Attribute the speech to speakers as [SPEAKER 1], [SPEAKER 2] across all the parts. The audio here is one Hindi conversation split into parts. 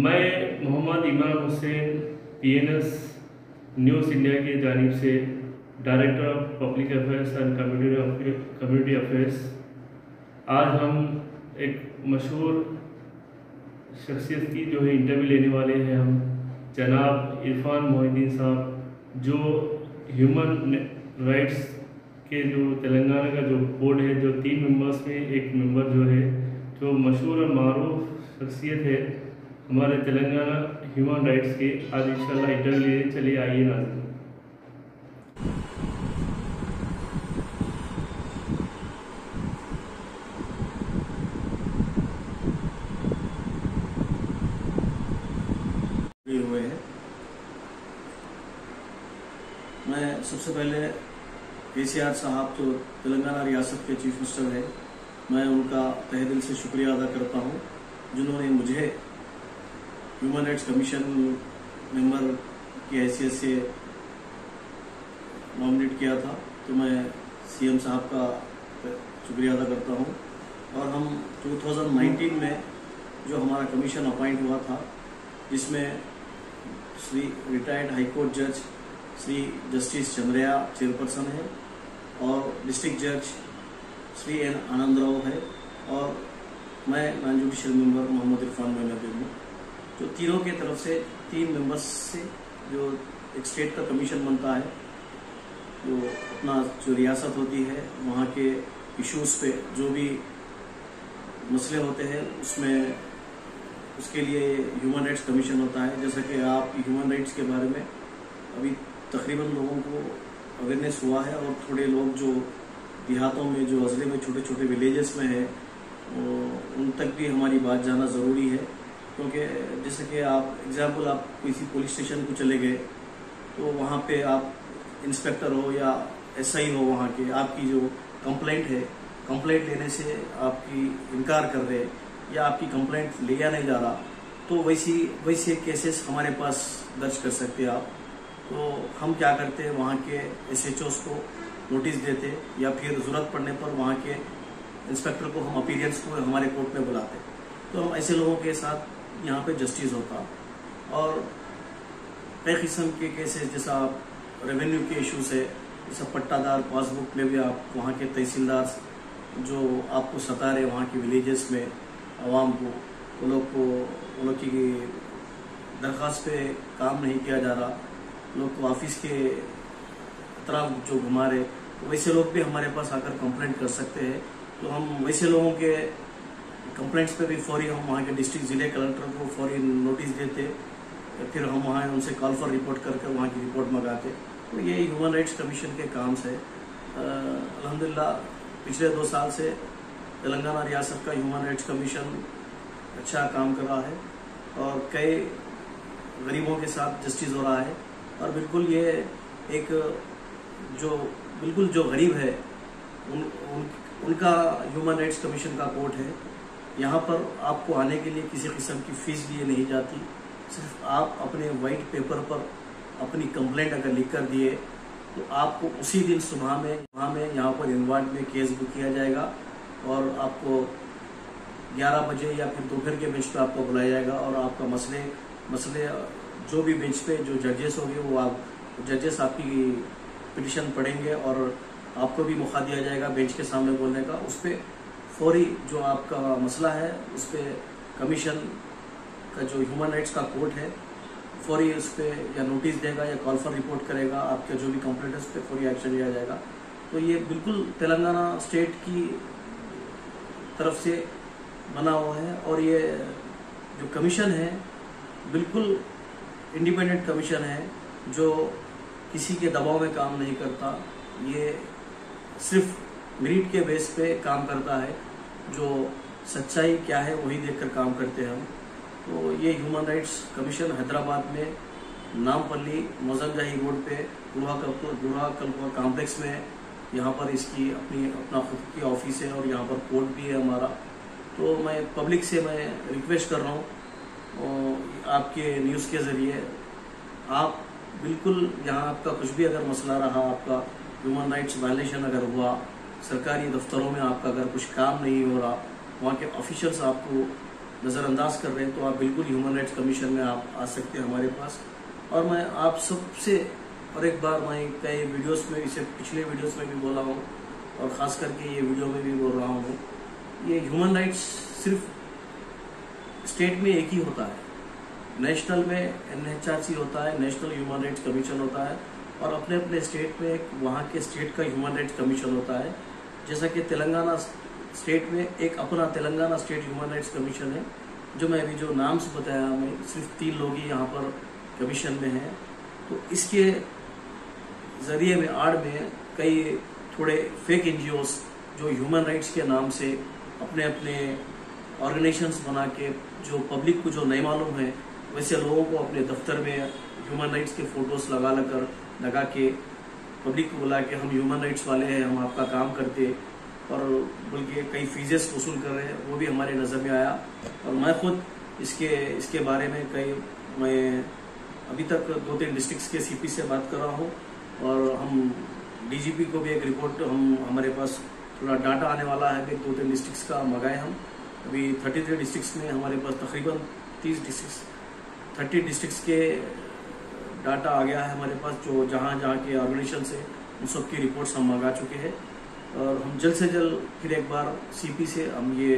[SPEAKER 1] मैं मोहम्मद इमाम हुसैन PNS न्यूज़ इंडिया की जानिब से director of public affairs and community affairs, आज हम एक मशहूर शख्सियत की जो है इंटरव्यू लेने वाले हैं। हम जनाब इरफान मोहिद्दीन साहब, जो ह्यूमन राइट्स के जो तेलंगाना का जो बोर्ड है, जो 3 मेंबर्स में एक मेंबर जो है, जो मशहूर और मारूफ शख्सियत है हमारे तेलंगाना ह्यूमन राइट्स के, आज इंशाल्लाह इंटरव्यू लिए। चलिए आइए नाज़रीन।
[SPEAKER 2] हुए हैं। मैं सबसे पहले KCR साहब जो तेलंगाना रियासत के चीफ मिनिस्टर हैं, मैं उनका तहे दिल से शुक्रिया अदा करता हूं, जिन्होंने मुझे ह्यूमन राइट्स कमीशन मेंबर की हैसियत से नॉमिनेट किया था। तो मैं CM साहब का शुक्रिया अदा करता हूं। और हम 2019 में जो हमारा कमीशन अपॉइंट हुआ था, जिसमें श्री रिटायर्ड हाईकोर्ट जज श्री जस्टिस चंद्रया चेयरपर्सन है और डिस्ट्रिक्ट जज श्री N आनंदराव है, और मैं non judicial member Mohammad Irfan Mohiuddin हूँ। जो तीनों के तरफ से 3 मेंबर्स से जो एक स्टेट का कमीशन बनता है, जो अपना जो रियासत होती है वहाँ के इश्यूज़ पे जो भी मसले होते हैं उसमें उसके लिए ह्यूमन राइट्स कमीशन होता है। जैसा कि आप ह्यूमन राइट्स के बारे में अभी तकरीबन लोगों को अवेयरनेस हुआ है, और थोड़े लोग जो देहातों में, जो अजले में, छोटे छोटे विलेजेस में है, उन तक भी हमारी बात जाना ज़रूरी है। क्योंकि जैसे कि आप एग्जाम्पल, आप किसी पुलिस स्टेशन को चले गए तो वहाँ पे आप इंस्पेक्टर हो या SI हो वहाँ के, आपकी जो कंप्लेंट है, कंप्लेंट लेने से आपकी इनकार कर रहे या आपकी कंप्लेंट लिया नहीं जा रहा, तो वैसे केसेस हमारे पास दर्ज कर सकते हैं आप। तो हम क्या करते हैं, वहाँ के SHOs को नोटिस देते, या फिर ज़रूरत पड़ने पर वहाँ के इंस्पेक्टर को हम अपीयरेंस को हमारे कोर्ट में बुलाते। तो हम ऐसे लोगों के साथ यहाँ पे जस्टिस होता। और कई किस्म के केसेस, जैसा रेवेन्यू के इश्यूज है, जैसा पट्टादार पासबुक में भी आप वहाँ के तहसीलदार जो आपको सता रहे वहाँ के विलेजेस में आवाम को, उन लोग की दरख्वास्त पे काम नहीं किया जा रहा, लोग को ऑफिस के तरफ जो घुमा रहे, तो वैसे लोग भी हमारे पास आकर कंप्लेंट कर सकते हैं। तो हम वैसे लोगों के कंप्लेंट्स पे भी फौरी हम वहाँ के डिस्ट्रिक्ट जिले कलेक्टर को फौरी नोटिस देते, फिर हम वहाँ उनसे कॉल फॉर रिपोर्ट करके वहाँ की रिपोर्ट मंगाते। तो ये ह्यूमन राइट्स कमीशन के काम से अल्हम्दुलिल्लाह पिछले 2 साल से तेलंगाना रियासत का ह्यूमन राइट्स कमीशन अच्छा काम कर रहा है, और कई गरीबों के साथ जस्टिस हो रहा है। और बिल्कुल ये एक जो गरीब है उनका ह्यूमन राइट्स कमीशन का कोर्ट है। यहाँ पर आपको आने के लिए किसी किस्म की फीस लिए नहीं जाती, सिर्फ आप अपने वाइट पेपर पर अपनी कंप्लेंट अगर लिख कर दिए तो आपको उसी दिन सुबह में यहाँ पर इन्वार्ड में केस बुक किया जाएगा, और आपको 11 बजे या फिर दोपहर के बेंच पे आपको बुलाया जाएगा, और आपका मसले जो भी बेंच पे जो जजेस होंगे वो जजेस आपकी पिटिशन पढ़ेंगे, और आपको भी मौका दिया जाएगा बेंच के सामने बोलने का। उस पर फौरी जो आपका मसला है उस पर कमीशन का जो ह्यूमन राइट्स का कोर्ट है फौरी उस पर या नोटिस देगा या कॉल फॉर रिपोर्ट करेगा, आपका जो भी कंप्लेंट है उस पर फौरी एक्शन लिया जाएगा। तो ये बिल्कुल तेलंगाना स्टेट की तरफ से बना हुआ है, और ये जो कमीशन है बिल्कुल इंडिपेंडेंट कमीशन है, जो किसी के दबाव में काम नहीं करता। ये सिर्फ मेरिट के बेस पे काम करता है, जो सच्चाई क्या है वही देखकर काम करते हैं हम। तो ये ह्यूमन राइट्स कमीशन हैदराबाद में नामपल्ली मोजमजाही रोड पे गुड़ा कल्पा कॉम्प्लेक्स में, यहाँ पर इसकी अपना खुद की ऑफिस है, और यहाँ पर कोर्ट भी है हमारा। तो मैं पब्लिक से रिक्वेस्ट कर रहा हूँ आपके न्यूज़ के ज़रिए आप बिल्कुल यहाँ आपका कुछ भी अगर मसला रहा, आपका ह्यूमन राइट्स वायलेशन अगर हुआ, सरकारी दफ्तरों में आपका अगर कुछ काम नहीं हो रहा, वहाँ के ऑफिशियल्स आपको नज़रअंदाज कर रहे हैं, तो आप बिल्कुल ह्यूमन राइट्स कमीशन में आप आ सकते हैं हमारे पास। और मैं आप सबसे और एक बार मैं कई वीडियोस में, इसे पिछले वीडियोस में भी बोला हूँ और ख़ास करके ये वीडियो में भी बोल रहा हूँ, ये ह्यूमन राइट्स सिर्फ स्टेट में एक ही होता है। नेशनल में NHRC होता है, नेशनल ह्यूमन राइट्स कमीशन होता है, और अपने अपने स्टेट में एक वहाँ के स्टेट का ह्यूमन राइट्स कमीशन होता है। जैसा कि तेलंगाना स्टेट में एक अपना Telangana state human rights commission है, जो मैं अभी जो नाम से बताया, मैं सिर्फ 3 लोग ही यहाँ पर कमीशन में हैं। तो इसके ज़रिए में आड़ में कई थोड़े फेक NGOs जो ह्यूमन राइट्स के नाम से अपने अपने ऑर्गेनाइजेशंस बना के, जो पब्लिक को जो नहीं मालूम है वैसे लोगों को अपने दफ्तर में ह्यूमन राइट्स के फ़ोटोज़ लगा के पब्लिक को बुला के हम ह्यूमन राइट्स वाले हैं, हम आपका काम करते, और बल्कि कई फीसेस वसूल कर रहे हैं, वो भी हमारे नज़र में आया। और मैं खुद इसके बारे में मैं अभी तक 2-3 डिस्ट्रिक्ट्स के CP से बात कर रहा हूँ, और हम DGP को भी एक रिपोर्ट हमारे पास थोड़ा डाटा आने वाला है, 2-3 डिस्ट्रिक्ट्स का मंगाए हम। अभी 33 डिस्ट्रिक्ट्स में हमारे पास तकरीबन 30 डिस्ट्रिक्ट्स के डाटा आ गया है हमारे पास, जो जहाँ के ऑर्गेनाइजेशन से उन सब की रिपोर्ट्स हम मंगा चुके हैं। और हम जल्द से जल्द फिर एक बार CP से हम ये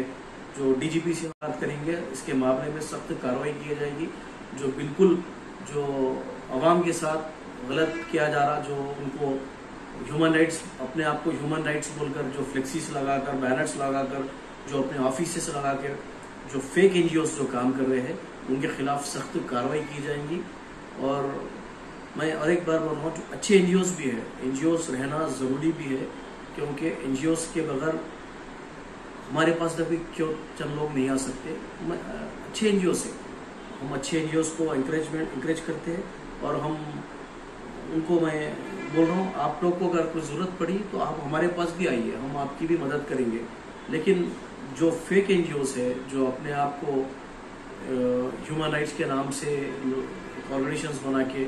[SPEAKER 2] जो DGP से बात करेंगे, इसके मामले में सख्त कार्रवाई की जाएगी। जो बिल्कुल जो अवाम के साथ गलत किया जा रहा, जो उनको ह्यूमन राइट्स, अपने आप को ह्यूमन राइट्स बोलकर जो फ्लेक्सीज लगाकर, बैनर्स लगाकर, जो अपने ऑफिस लगाकर जो फेक NGOs जो काम कर रहे हैं, उनके खिलाफ सख्त कार्रवाई की जाएंगी। और मैं और एक बार बोल रहा हूँ, जो अच्छे NGOs भी है, NGOs रहना ज़रूरी भी है, क्योंकि NGOs के बगैर हमारे पास तभी क्यों चंद लोग नहीं आ सकते। अच्छे NGOs से हम अच्छे NGOs को इंकरेज करते हैं, और हम उनको, मैं बोल रहा हूँ, आप लोग को अगर कोई ज़रूरत पड़ी तो आप हमारे पास भी आइए, हम आपकी भी मदद करेंगे। लेकिन जो फेक NGOs है, जो अपने आप को ह्यूमन राइट्स के नाम से ऑर्गेनाइजेशंस बना के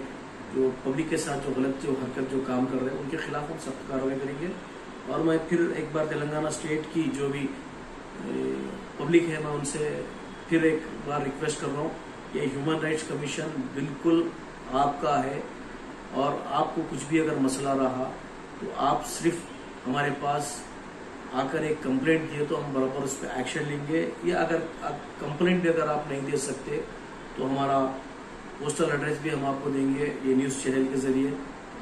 [SPEAKER 2] जो पब्लिक के साथ जो गलत जो हरकत जो काम कर रहे हैं, उनके खिलाफ हम सख्त कार्रवाई करेंगे। और मैं फिर एक बार तेलंगाना स्टेट की जो भी पब्लिक है, मैं उनसे फिर एक बार रिक्वेस्ट कर रहा हूँ, ये ह्यूमन राइट्स कमीशन बिल्कुल आपका है, और आपको कुछ भी अगर मसला रहा तो आप सिर्फ हमारे पास आकर एक कंप्लेंट दिए तो हम बराबर उस पर एक्शन लेंगे। या अगर कंप्लेंट भी अगर आप नहीं दे सकते तो हमारा पोस्टल एड्रेस भी हम आपको देंगे, ये न्यूज़ चैनल के ज़रिए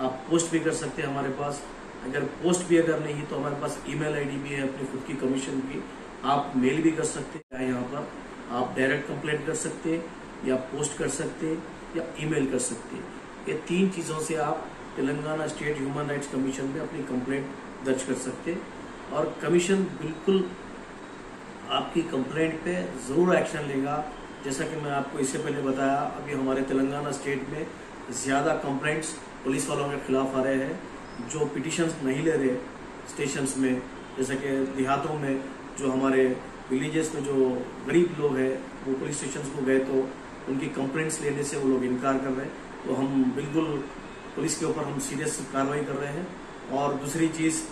[SPEAKER 2] आप पोस्ट भी कर सकते हैं हमारे पास। अगर पोस्ट भी अगर नहीं तो हमारे पास email ID भी है अपनी खुद की कमीशन की, आप मेल भी कर सकते हैं, यहाँ पर आप डायरेक्ट कंप्लेंट कर सकते हैं, या पोस्ट कर सकते हैं, या ईमेल कर सकते हैं। ये 3 चीज़ों से आप Telangana state human rights commission में अपनी कंप्लेंट दर्ज कर सकते हैं, और कमीशन बिल्कुल आपकी कंप्लेंट पे ज़रूर एक्शन लेगा। जैसा कि मैं आपको इससे पहले बताया, अभी हमारे तेलंगाना स्टेट में ज़्यादा कंप्लेंट्स पुलिस वालों के खिलाफ आ रहे हैं, जो पिटिशंस नहीं ले रहे स्टेशंस में। जैसे कि देहातों में जो हमारे विलेजेस में जो गरीब लोग हैं, वो पुलिस स्टेशन को गए तो उनकी कंप्लेंट्स लेने से वो लोग इनकार कर रहे हैं। तो हम बिल्कुल पुलिस के ऊपर हम सीरियस कार्रवाई कर रहे हैं। और दूसरी चीज़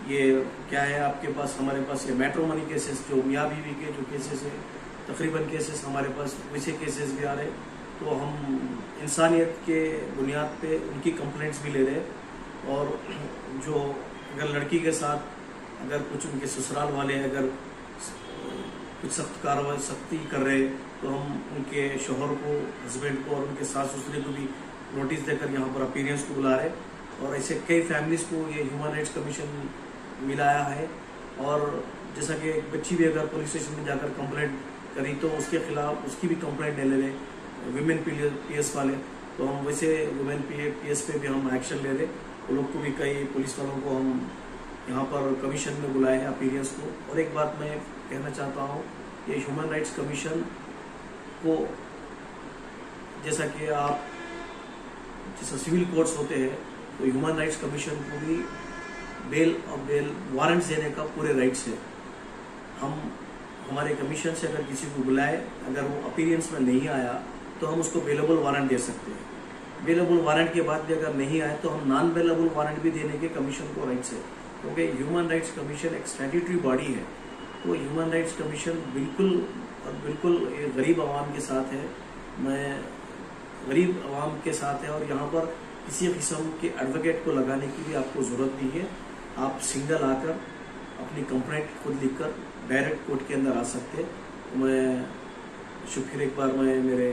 [SPEAKER 2] ये क्या है, आपके पास, हमारे पास ये मैट्रोमनी केसेस, जो मियाँ बीवी के जो केसेस है, तकरीबन केसेस हमारे पास वैसे केसेस भी आ रहे हैं। तो हम इंसानियत के बुनियाद पे उनकी कंप्लेंट्स भी ले रहे हैं। और जो अगर लड़की के साथ अगर कुछ उनके ससुराल वाले अगर कुछ सख्ती कर रहे, तो हम उनके शोहर को, हस्बैंड को और उनके सास ससुरे को भी नोटिस देकर यहाँ पर अपीयरेंस को बुला रहे। और ऐसे कई फैमिलीज़ को ये ह्यूमन राइट्स कमीशन मिलाया है। और जैसा कि एक बच्ची भी अगर पुलिस स्टेशन में जाकर कंप्लेंट करी तो उसके खिलाफ उसकी भी कंप्लेंट ले रहे वुमेन PS वाले। तो हम वैसे वुमेन PS पे भी हम एक्शन ले रहे। वो लोग को भी, कई पुलिस वालों को हम यहाँ पर कमीशन में बुलाए हैं, अपीयरेंस को। और एक बात मैं कहना चाहता हूँ, ये ह्यूमन राइट्स कमीशन को, जैसा कि आप जैसा सिविल कोर्ट्स होते हैं, तो ह्यूमन राइट्स कमीशन को भी बेल वारंट्स देने का पूरे राइट्स है। हम हमारे कमीशन से अगर किसी को बुलाए, अगर वो अपीयरेंस में नहीं आया तो हम उसको बेलेबल वारंट दे सकते हैं। बेलेबल वारंट के बाद भी अगर नहीं आए तो हम नॉन बेलेबल वारंट भी देने के कमीशन को राइट्स है, क्योंकि ह्यूमन राइट्स कमीशन एक स्टैट्यूटरी बॉडी है। तो ह्यूमन राइट्स कमीशन बिल्कुल गरीब आवाम के साथ है, मैं गरीब आवाम के साथ है, और यहाँ पर किसी किस्म के एडवोकेट को लगाने की भी आपको ज़रूरत नहीं है। आप सिंगल आकर अपनी कंप्लेंट खुद लिखकर डायरेक्ट कोर्ट के अंदर आ सकते हैं। तो मैं फिर एक बार मैं मेरे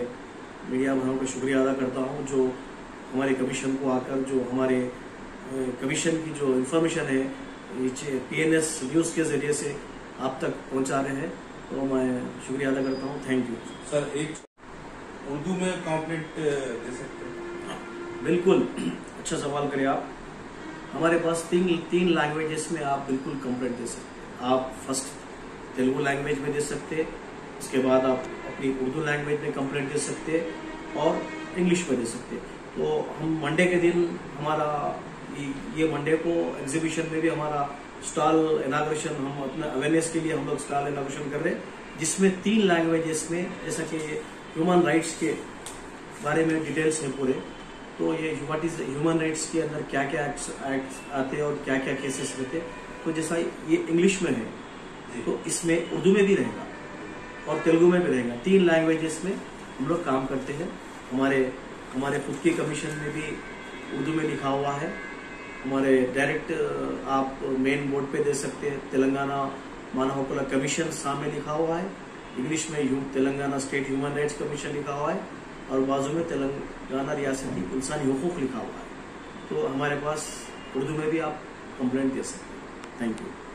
[SPEAKER 2] मीडिया भाइयों का शुक्रिया अदा करता हूँ जो हमारे कमीशन को आकर जो हमारे कमीशन की जो इंफॉर्मेशन है PNS न्यूज़ के ज़रिए से आप तक पहुँचा रहे हैं, तो मैं शुक्रिया अदा करता हूँ। Thank you
[SPEAKER 3] sir. एक उर्दू में कंप्लेंट दे सकते हैं?
[SPEAKER 2] बिल्कुल, अच्छा सवाल करें आप। हमारे पास तीन लैंग्वेजेस में आप बिल्कुल कंप्लेंट दे सकते हैं। आप फर्स्ट तेलुगु लैंग्वेज में दे सकते हैं, उसके बाद आप अपनी उर्दू लैंग्वेज में कंप्लेंट दे सकते हैं और इंग्लिश में दे सकते हैं। तो हम मंडे के दिन हमारा ये मंडे को एग्जीबिशन में भी हमारा स्टॉल इनाग्रेशन, हम अपना अवेयरनेस के लिए हम लोग स्टॉल इनाग्रेशन कर रहे हैं, जिसमें 3 लैंग्वेजेस में, जैसा कि ह्यूमन राइट्स के बारे में डिटेल्स है पूरे। तो ये व्हाट इज ह्यूमन राइट्स के अंदर क्या क्या एक्ट्स आते हैं और क्या क्या केसेस रहते हैं। तो जैसा ये इंग्लिश में है तो इसमें उर्दू में भी रहेगा और तेलुगु में भी रहेगा। 3 लैंग्वेजेस में हम लोग काम करते हैं। हमारे खुद के कमीशन में भी उर्दू में लिखा हुआ है। हमारे डायरेक्ट आप मेन बोर्ड पे दे सकते हैं, तेलंगाना मानव हकुला कमीशन सामने लिखा हुआ है, इंग्लिश में Telangana state human rights commission लिखा हुआ है और बाजू में तेलंगाना रियासती इंसानी हुकूक लिखा हुआ है। तो हमारे पास उर्दू में भी आप कंप्लेंट दे सकते हैं। Thank you.